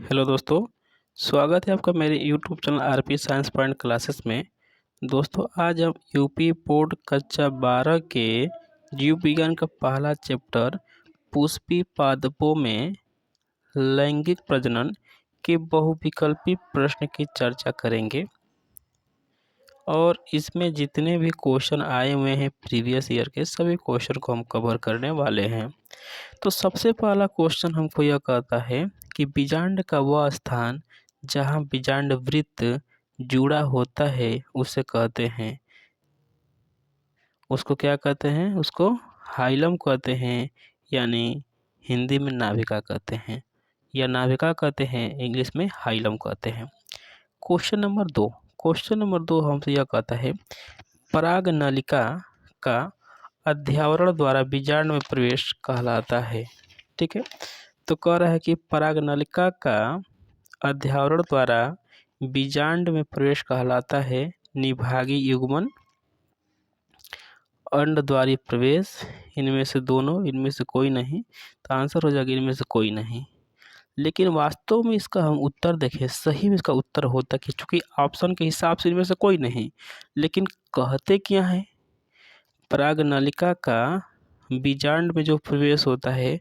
Hello दोस्तों, स्वागत है आपका मेरे YouTube channel RP science point classes में। दोस्तों आज हम यूपी बोर्ड कक्षा 12 के जीव विज्ञान का पहला चैप्टर पुष्पी पादपों में लैंगिक प्रजनन के बहुविकल्पी प्रश्न की चर्चा करेंगे और इसमें जितने भी क्वेश्चन आए हुए हैं प्रीवियस ईयर के सभी क्वेश्चन को हम कवर करने वाले हैं। तो सबसे पहला क्वेश्चन हमको यह कहता है कि बीजांड का वह स्थान जहाँ बीजांड वृत्त जुड़ा होता है उसे कहते हैं, उसको क्या कहते हैं? उसको हाइलम कहते हैं, यानी हिंदी में नाभिका कहते हैं या नाभिका कहते हैं, इंग्लिश में हाइलम कहते हैं। क्वेश्चन नंबर 2 हमसे यह कहता है पराग नलिका का अध्यावरण द्वारा बीजांड में प्रवेश कहलाता है। ठीक है, तो कह रहा है कि पराग नलिका का अध्यावरण द्वारा बीजांड में प्रवेश कहलाता है निभागी युग्मन, अंडद्वारी प्रवेश, इनमें से दोनों, इनमें से कोई नहीं। तो आंसर हो जाएगा इनमें से कोई नहीं। लेकिन वास्तव में इसका हम उत्तर देखें, सही में इसका उत्तर होता कि चूंकि ऑप्शन के हिसाब से इनमें से कोई नहीं, लेकिन कहते क्या है? पराग नलिका का बीजांड में जो प्रवेश होता है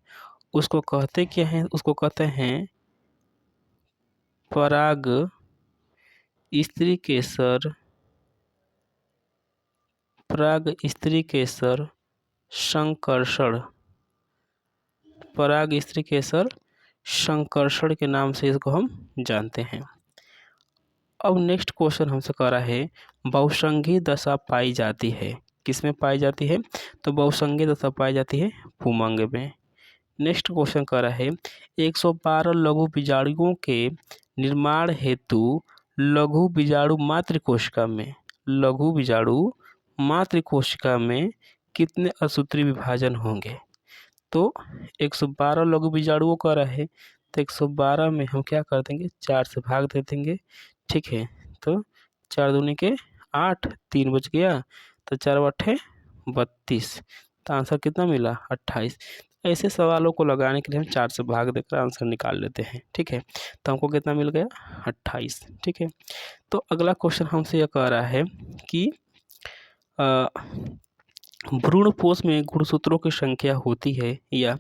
उसको कहते क्या है? उसको कहते हैं पराग स्त्री केसर, पराग स्त्री केसर संकर्षण, पराग स्त्री केसर संकर्षण के नाम से इसको हम जानते हैं। अब नेक्स्ट क्वेश्चन हमसे कह रहा है बहुसंघी दशा पाई जाती है, किसमें पाई जाती है? तो बहुसंघी दशा पाई जाती है पुमंग में। नेक्स्ट क्वेश्चन कह रहा है 112 लघु बीजाणुओं के निर्माण हेतु लघु बीजाणु मातृकोशिका में, लघु बीजाणु मातृकोशिका में कितने असूत्री विभाजन होंगे? तो 112 लघु बीजाणुओं का रहा है, तो 112 में हम क्या कर देंगे? 4 से भाग दे देंगे। ठीक है, तो 4 दूनी के 8, 3 बच गया, तो 4 8 32। तो आंसर कितना मिला? 28। ऐसे सवालों को लगाने के लिए हम 4 से भाग देकर आंसर निकाल लेते हैं। ठीक है, तो हमको कितना मिल गया? 28। ठीक है, तो अगला क्वेश्चन हमसे यह कह रहा है कि भ्रूणपोष में गुणसूत्रों की संख्या होती है या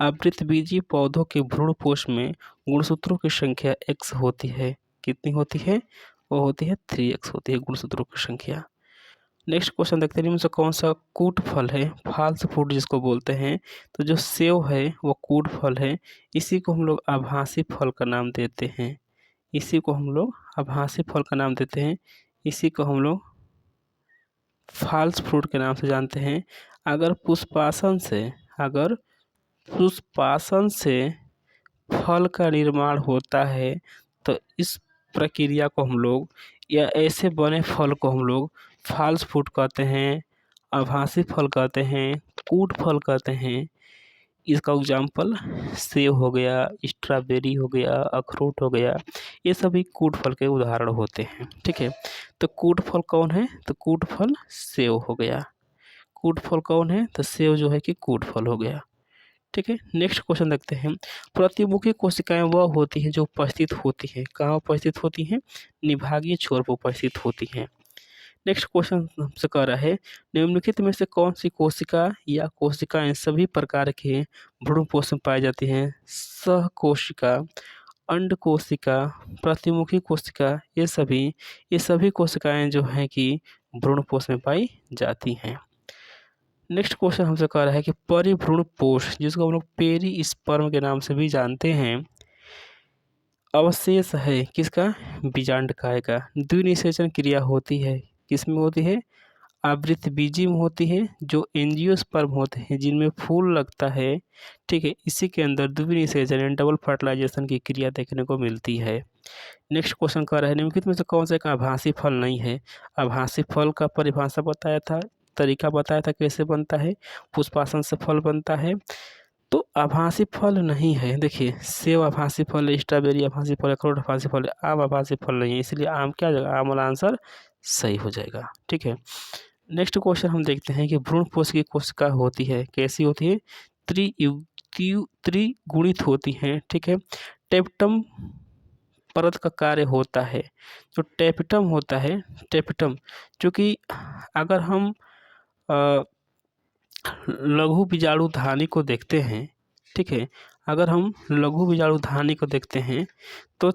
आवृतबीजी पौधों के भ्रूणपोष में गुणसूत्रों की संख्या x होती है? कितनी होती है? वो होती है 3x होती है गुणसूत्रों की संख्या। नेक्स्ट क्वेश्चन देखते हैं इनमें से कौन सा कूट फल है, फाल्स फ्रूट जिसको बोलते हैं? तो जो सेव है वो कूट फल है, इसी को हम लोग आभासी फल का नाम देते हैं, इसी को हम लोग आभासी फल का नाम देते हैं, इसी को हम लोग फाल्स फ्रूट के नाम से जानते हैं। अगर पुष्पासन से फल का निर्माण होता है तो इस प्रक्रिया को हम लोग या ऐसे बने फल को हम लोग फाल्स फ्रूट कहते हैं, आभासी फल कहते हैं, कूट फल कहते हैं। इसका एग्जाम्पल सेब हो गया, स्ट्रॉबेरी हो गया, अखरोट हो गया, ये सभी कूट फल के उदाहरण होते हैं। ठीक है, तो कूट फल कौन है? तो कूट फल सेब हो गया। कूट फल कौन है? तो सेब जो है कि कूट फल हो गया। ठीक है, नेक्स्ट क्वेश्चन देखते हैं प्रतिमुखी कोशिकाएं वह होती हैं जो उपस्थित होती हैं, कहाँ उपस्थित होती हैं? निभागीय छोर पर उपस्थित होती हैं। नेक्स्ट क्वेश्चन हमसे कह रहा है निम्नलिखित में से कौन सी कोशिका या कोशिकाएं सभी प्रकार के भ्रूणपोष में पाई जाती हैं? सहकोशिका, अंड कोशिका, प्रतिमुखी कोशिका, ये सभी कोशिकाएं जो हैं कि भ्रूणपोष में पाई जाती हैं। नेक्स्ट क्वेश्चन हमसे कह रहा है कि परिभ्रूणपोष जिसको हम लोग पेरी स्पर्म के नाम से भी जानते हैं अवशेष है किसका? बीजांडकाय का। द्विनिषेचन क्रिया होती है, किसमें होती है? आवृतबीजी में होती है, जो एंजियोस्पर्म होते हैं जिनमें फूल लगता है। ठीक है, इसी के अंदर द्विनिषेचन यानी डबल फर्टिलाइजेशन की क्रिया देखने को मिलती है। नेक्स्ट क्वेश्चन कह रहा है निम्नलिखित में से कौन सा एक आभासी फल नहीं है? आभासी फल का परिभाषा बताया था, तरीका बताया था कैसे बनता है, पुष्पासन से फल बनता है। तो आभासी फल नहीं है, देखिए सेब आभासी फल है, स्ट्रॉबेरी आभासी फल है, अखरोट आभासी फल है, आम आभासी फल नहीं है, इसलिए आम क्या जाएगा? आम वाला आंसर सही हो जाएगा। ठीक है, नेक्स्ट क्वेश्चन हम देखते हैं कि भ्रूणपोष की कोशिका होती है, कैसी होती है? त्रिगुणित होती हैं। ठीक है, टेप्टम परत का कार्य होता है। जो टेपिटम होता है, टेपिटम, चूँकि अगर हम लघु बीजाणु धानी को देखते हैं, ठीक है, अगर हम लघु बीजाणु धानी को देखते हैं तो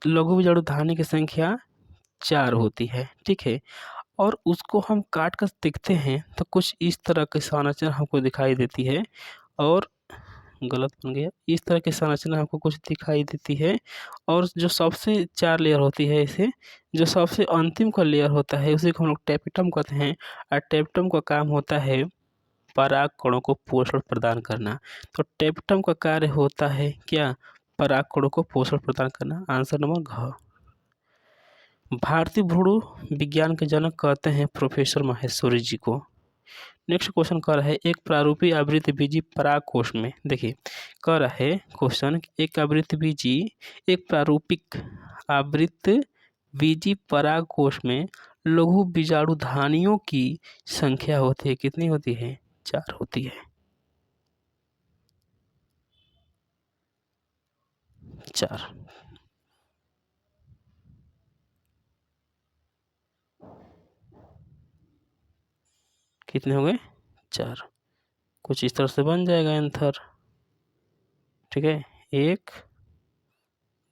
लघु बीजाणु धानी की संख्या 4 होती है, ठीक है। और उसको हम काट कर देखते हैं तो कुछ इस तरह की संरचना हमको दिखाई देती है, और गलत बन गया, इस तरह की संरचना हमको कुछ दिखाई देती है। और जो सबसे 4 लेयर होती है, इसे जो सबसे अंतिम का लेयर होता है उसी को हम लोग टेपिटम कहते हैं। और टेपिटम का काम होता है पराग कणों को पोषण प्रदान करना। तो टेपिटम का कार्य होता है क्या? पराग कणों को पोषण प्रदान करना। आंसर नंबर घ। भारतीय भ्रूण विज्ञान के जनक कहते हैं प्रोफेसर माहेश्वरी जी को। नेक्स्ट क्वेश्चन कह रहा है एक प्रारूपी आवृत्त बीजी पराग कोश में, देखिए कह रहा है क्वेश्चन, एक आवृत्त बीजी, एक प्रारूपिक आवृत्त बीजी पराग कोश में लघु बीजाणु धानियों की संख्या होती है, कितनी होती है? 4 होती है। 4 कितने हो गए? 4। कुछ इस तरह से बन जाएगा आंसर, ठीक है। 1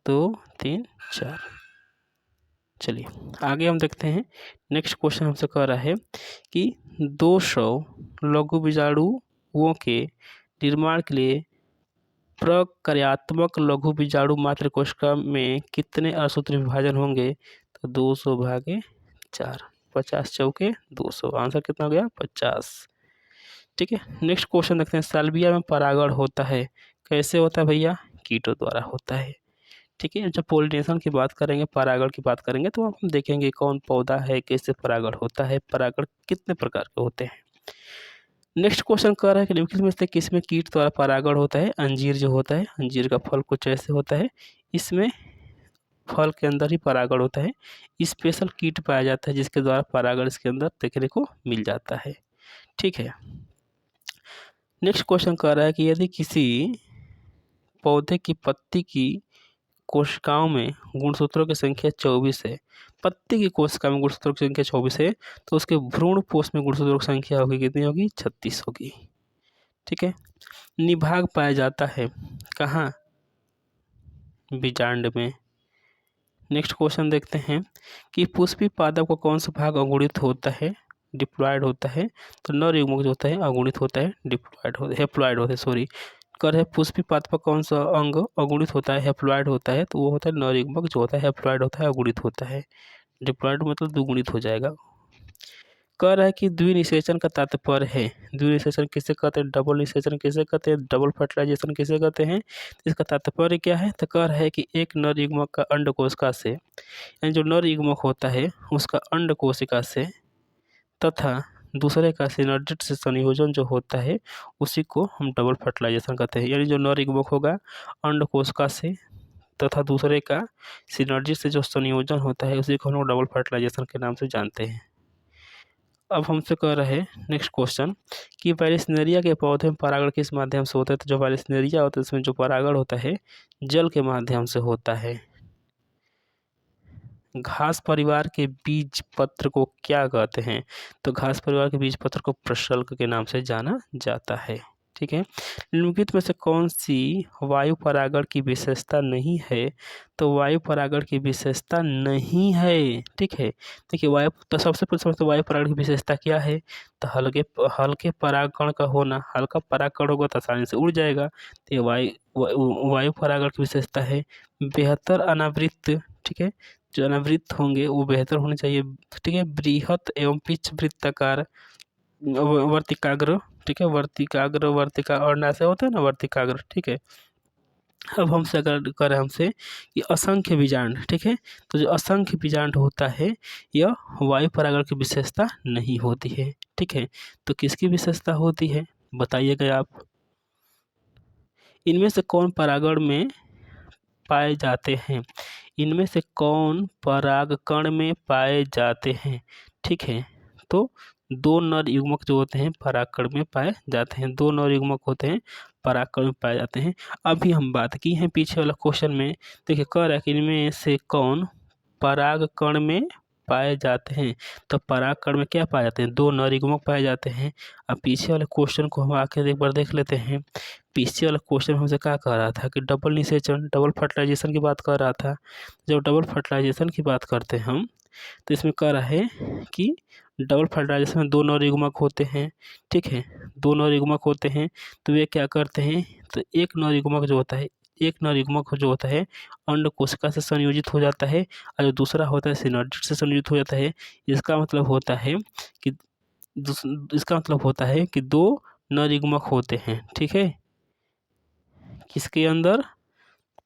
2 3 4। चलिए आगे हम देखते हैं। नेक्स्ट क्वेश्चन हमसे कह रहा है कि 200 लघु बीजाणुओं के निर्माण के लिए प्रक्रियात्मक लघु बीजाणु मात्र कोशिका में कितने असूत्र विभाजन होंगे? तो 200 भागे 4, 50 चौके 200, आंसर कितना हो गया? 50, ठीक है। नेक्स्ट क्वेश्चन देखते हैं, साल्विया में परागण होता है, कैसे होता है भैया? कीटों द्वारा होता है, ठीक है। जब पोलिनेशन की बात करेंगे, परागण की बात करेंगे, तो हम देखेंगे कौन पौधा है, कैसे परागण होता है, परागण कितने प्रकार के होते हैं। नेक्स्ट क्वेश्चन कह रहा है कि निम्नलिखित में से किसमें कीट द्वारा परागण होता है? अंजीर जो होता है, अंजीर का फल कुछ ऐसे होता है, इसमें फल के अंदर ही परागण होता है। स्पेशल कीट पाया जाता है जिसके द्वारा परागण इसके अंदर देखने को मिल जाता है, ठीक है। नेक्स्ट क्वेश्चन कह रहा है कि यदि किसी पौधे की पत्ती की कोशिकाओं में गुणसूत्रों की संख्या 24 है, पत्ती की कोशिका में गुणसूत्रों की संख्या 24 है, तो उसके भ्रूण पोष में गुणसूत्रों की संख्या होगी, कितनी होगी? 36 होगी, ठीक है। निभाग पाया जाता है कहाँ? बीजांड में। नेक्स्ट क्वेश्चन देखते हैं कि पुष्पी पादप का कौन सा भाग अगुणित होता है? डिप्लॉयड होता है। तो नर युग्मक जो होता है अगुणित होता है, डिप्लॉयड होता है, हेप्लॉयड होता है, सॉरी। कर है पुष्पी पादप का कौन सा अंग अगुणित होता है? हेप्लॉयड होता है, तो वो होता है नर युग्मक जो होता है, हेप्लॉयड होता है, अगुणित होता है। डिप्लॉयड मतलब दुगुणित हो जाएगा। कह रहा है कि द्विनिषेचन का तात्पर्य है, द्विनिषेचन किसे कहते हैं? डबल निषेचन किसे कहते हैं? डबल फर्टिलाइजेशन किसे कहते हैं? इसका तात्पर्य क्या है? तो कह रहा है कि एक नर युग्मक का अंड कोशिका से, यानी जो नर युग्मक होता है उसका अंड कोशिका से तथा दूसरे का सिनर्जिट से संयोजन जो होता है उसी को हम डबल फर्टिलाइजेशन कहते हैं। यानी जो नर युग्मक होगा अंड कोशिका से तथा दूसरे का सिनर्जिट से जो संयोजन होता है उसी को हम लोग डबल फर्टिलाइजेशन के नाम से जानते हैं। अब हमसे कह रहे हैं नेक्स्ट क्वेश्चन कि वालिसनेरिया के पौधे में परागण किस माध्यम से होता है? तो जो वालिसनेरिया होता है उसमें जो परागण होता है जल के माध्यम से होता है। घास परिवार के बीज पत्र को क्या कहते हैं? तो घास परिवार के बीज पत्र को प्रशल्क के नाम से जाना जाता है, ठीक है। निम्नलिखित में से कौन सी वायु परागण की विशेषता नहीं है? तो वायु परागण की विशेषता नहीं है, ठीक है। देखिए वायु, तो सबसे पहले समझते वायु परागण की विशेषता क्या है? तो हल्के परागकण का होना। हल्का परागकण होगा तो आसानी से उड़ जाएगा, तो ये वायु परागण की विशेषता है। बेहतर अनावृत, ठीक है, जो अनावृत होंगे वो बेहतर होने चाहिए, ठीक है। बृहत एवं पिच वृत्ताकार वर्तिकाग्र, ठीक है, वर्तिकाग्र, वर्तिका और ऐसे होते हैं ना वर्तिकाग्र, ठीक है। अब हमसे अगर करें हमसे कि असंख्य बीजांड, ठीक है, तो जो असंख्य बीजांड होता है यह वायु परागण की विशेषता नहीं होती है, ठीक है। तो किसकी विशेषता होती है बताइएगा आप? इनमें से कौन परागण में पाए जाते हैं? इनमें से कौन परागकण में पाए जाते हैं, ठीक है। तो 2 नर युग्मक जो होते हैं परागकण में पाए जाते हैं, 2 नर युग्मक होते हैं परागकण में पाए जाते हैं। अभी हम बात की है पीछे वाला क्वेश्चन में, देखिए कह रहा है कि इनमें से कौन परागकण में पाए जाते हैं। तो परागकण में क्या पाए जाते हैं, 2 नर युग्मक पाए जाते हैं। अब पीछे वाले क्वेश्चन को हम आके एक बार देख लेते हैं। पीछे वाला क्वेश्चन हमसे क्या कह रहा था कि डबल निषेचन, डबल फर्टिलाइजेशन की बात कर रहा था। जब डबल फर्टिलाइजेशन की बात करते हैं हम, तो इसमें कह रहा है कि डबल फर्टिलाइजेशन में 2 नर युग्मक होते हैं, ठीक है। 2 नर युग्मक होते हैं तो वे क्या करते हैं, तो एक नर युग्मक जो होता है, एक नर युग्मक जो होता है अंड कोशिका से संयोजित हो जाता है, और जो दूसरा होता है सिनर्जिड से संयोजित हो जाता है। इसका मतलब होता है कि इसका मतलब होता है कि 2 नर युग्मक होते हैं, ठीक है, किसके अंदर,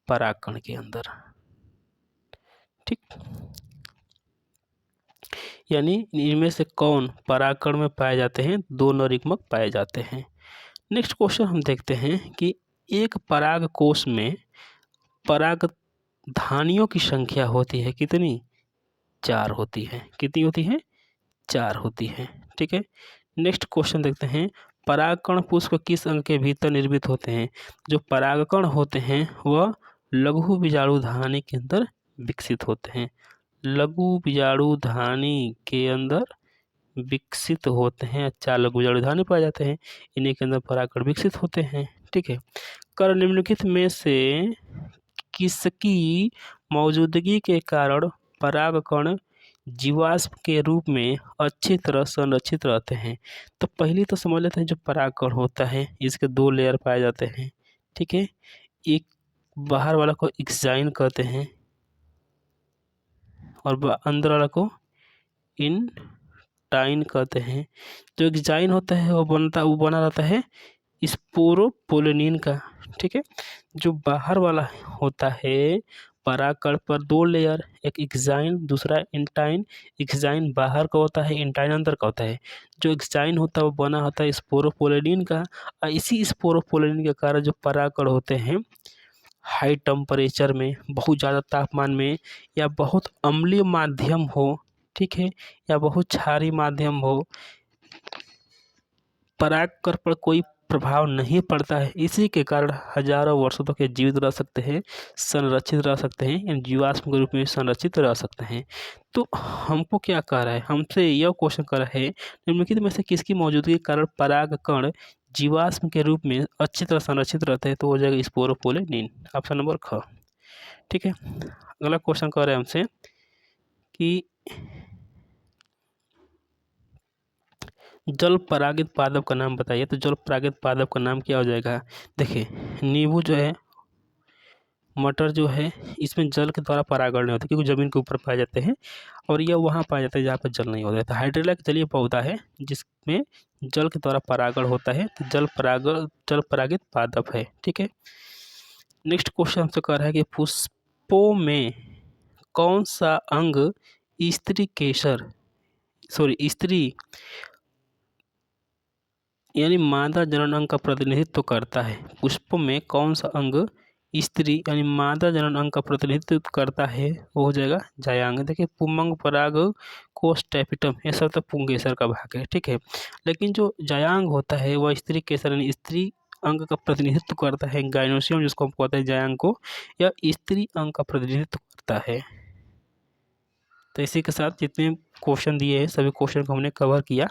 परागकण के अंदर, ठीक। यानी इनमें से कौन परागकण में पाए जाते हैं, 2 नर युग्मक पाए जाते हैं। नेक्स्ट क्वेश्चन हम देखते हैं कि एक पराग कोश में परागधानियों की संख्या होती है कितनी, 4 होती है। कितनी होती है, 4 होती है, ठीक है। नेक्स्ट क्वेश्चन देखते हैं, परागकण पुष्प किस अंग के भीतर निर्मित होते हैं। जो परागकण होते हैं वह लघु बीजाणुधानी के अंदर विकसित होते हैं। लघु बीजाणुधानी के अंदर विकसित होते हैं। 4 लघु बीजाणुधानी पाए जाते हैं, इन्हीं के अंदर परागकण विकसित होते हैं, ठीक है। कर निम्नलिखित में से किसकी मौजूदगी के कारण परागकण जीवाश्म के रूप में अच्छी तरह संरक्षित रहते हैं। तो पहली तो समझ लेते हैं, जो परागकण होता है इसके 2 लेयर पाए जाते हैं, ठीक है। एक बाहर वाला को एक्साइन कहते हैं और अंदर वाला को इनटाइन कहते हैं। जो एक्साइन होता है वो बना रहता है स्पोरोपोलिन का, ठीक है। जो बाहर वाला होता है परागकण पर 2 लेयर, एक एक्साइन दूसरा इंटाइन। एक्साइन बाहर का होता है, इंटाइन अंदर का होता है। जो एक्साइन होता है वो बना होता है स्पोरोपोलिन का, और इसी स्पोरोपोलिन के कारण जो परागकण होते हैं हाई टेम्परेचर में, बहुत ज़्यादा तापमान में, या बहुत अम्लीय माध्यम हो, ठीक है, या बहुत क्षारीय माध्यम हो, परागकण पर कोई प्रभाव नहीं पड़ता है। इसी के कारण हजारों वर्षों तक ये जीवित रह सकते हैं, संरक्षित रह सकते हैं, इन जीवाश्म के रूप में संरक्षित रह सकते हैं। तो हमको क्या कह रहा है, हमसे यह क्वेश्चन कर रहा है निम्नलिखित में से किसकी मौजूदगी के कारण परागकण जीवाश्म के रूप में अच्छी तरह संरक्षित रहते हैं। तो हो जाएगा स्पोरोपोलिन, ऑप्शन नंबर ख, ठीक है। अगला क्वेश्चन कह रहे हैं हमसे कि जल परागित पादप का नाम बताइए। तो जल परागित पादप का नाम क्या हो जाएगा, देखिए नींबू जो है, मटर जो है, इसमें जल के द्वारा परागण नहीं होता क्योंकि ज़मीन के ऊपर पाए जाते हैं, और यह वहाँ पाया जाता है जहाँ पर जल नहीं होता है। तो हाइड्रेला एक जलीय पौधा है जिसमें जल के द्वारा परागण होता है, तो जल परागित पादप है, ठीक है। नेक्स्ट क्वेश्चन हमसे कह रहा है कि पुष्पों में कौन सा अंग स्त्री यानी मादा जनन अंग का प्रतिनिधित्व करता है। पुष्पों में कौन सा अंग स्त्री यानी मादा जनन अंग का प्रतिनिधित्व करता है, वो हो जाएगा जायांग। देखिए पुमंग पराग कोष टैपिटम, ये सब तो पुंगेसर का भाग है, ठीक है। लेकिन जो जायांग होता है वह स्त्री केसर यानी स्त्री अंग का प्रतिनिधित्व करता है। गाइनोसियम जिसको हम कहते हैं जायांग को, यह स्त्री अंग का प्रतिनिधित्व करता है। तो इसी के साथ जितने क्वेश्चन दिए हैं सभी क्वेश्चन को हमने कवर किया।